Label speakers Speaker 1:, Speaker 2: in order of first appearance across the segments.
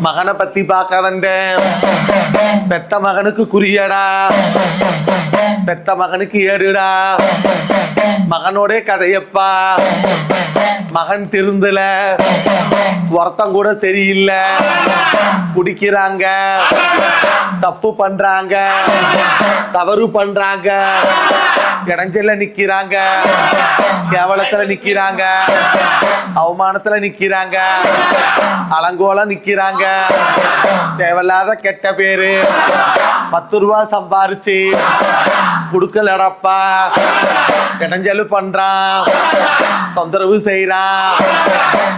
Speaker 1: மகனை பத்தி பார்க்க வந்தேன். பெத்த மகனுக்கு குறியடா, பெத்த மகனுக்கு ஏடுடா. மகனோட கதையப்பா, மகன் திருந்தல, ஒருத்தம் கூட சரியில்லை, குடிக்கிறாங்க, தப்பு பண்றாங்க, தவறு பண்றாங்க, இடைஞ்சல நிக்கிறாங்க, கேவலத்துல நிக்கிறாங்க, அவமானத்துல நிக்கிறாங்க, அலங்கோலம் நிக்கிறாங்க. தேவையில்லாத கெட்ட பேரு. 10 ரூபா சம்பாரிச்சு குடுக்கலடப்பா, இடைஞ்சல் பண்றான், தொந்தரவு செய்யறான்,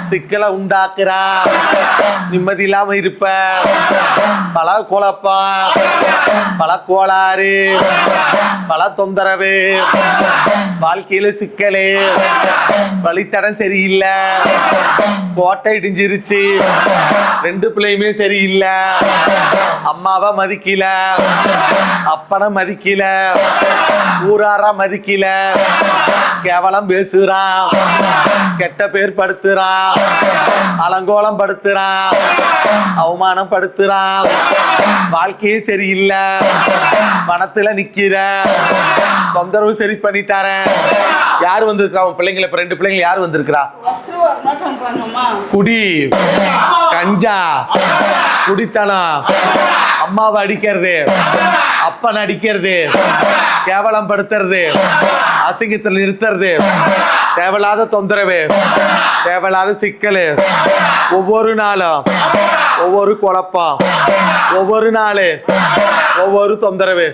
Speaker 1: சிக்கலை உண்டாக்குறான், நிம்மதி இல்லாம இருப்ப, பல குழப்பம், பல கோளாறு, பல தொந்தரவு, வாழ்க்கையில சிக்கலே, வழித்தடம் சரியில்லை, கோட்டை இடிஞ்சிருச்சு, 2 பிள்ளையுமே சரியில்லை, அம்மாவை மதிக்கல, அப்பனை மதிக்கல, ஊராரா மதிக்கல, கேவலம் பேசுறான், கெட்ட பேர் படுத்துறான், அலங்கோலம் படுத்துறான், அவமானம் படுத்துறான், வாழ்க்கையே சரியில்லை, மனத்துல நிக்கிற, தொந்தரவு சரி பண்ணி தரேன். யாரு வந்திருக்கா உன் பிள்ளைங்களை? இப்ப 2 பிள்ளைங்க யாரு வந்திருக்கிறா? குடி, கஞ்சா, குடித்தனம், அம்மாவை அடிக்கிறது, அப்பன் அடிக்கிறது, கேவலம் படுத்துறது, அசிங்கத்தில் நிறுத்துறது, தேவையில்லாத தொந்தரவு, தேவையில்லாத சிக்கல், ஒவ்வொரு நாளும் ஒவ்வொரு குழப்பம், ஒவ்வொரு நாள் ஒவ்வொரு தொந்தரவு,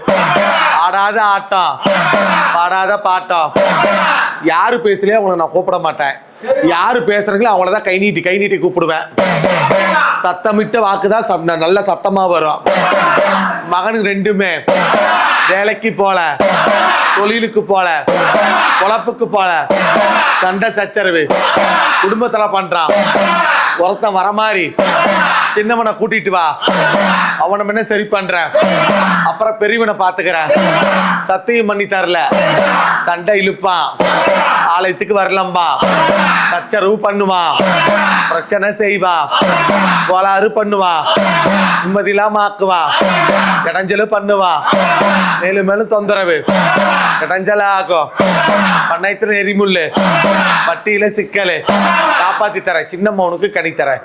Speaker 1: ஆடாத ஆட்டம், பாடாத பாட்டம். யாரு பேசலையோ அவங்களை நான் கூப்பிட மாட்டேன். யாரு பேசுறீங்களோ அவங்களதான் கை நீட்டி கூப்பிடுவேன். சத்தமிட்ட வாக்குதான் நல்ல சத்தமா வரும். மகனுக்கு 2மே வேலைக்கு போல, தொழிலுக்கு போல, பொழப்புக்கு போல, சண்டை சச்சரவு குடும்பத்துல பண்றான். ஒருத்தன் வர மாதிரி சின்னவனை கூட்டிட்டு வா, அவனை என்ன சரி பண்ற, அப்புறம் பெரியவனை பாத்துக்கிறேன், சத்தியம் பண்ணி தரல, சண்டை இழுப்பான், ஆலயத்துக்கு வரலம்பா, சச்சரவு பண்ணுவா, பிரச்சனை செய்வா, கோளாறு பண்ணுவா, நிம்மதி இல்லாம ஆக்குவா, இடைஞ்சல் பண்ணுவா, மேலும் மேலும் தொந்தரவு, இடைஞ்சல ஆகும், பண்ணையத்துல எரிமுள்ளு, பட்டியல சிக்கலு. காப்பாத்தி தரேன், சின்ன மௌனுக்கு கனி தரேன்.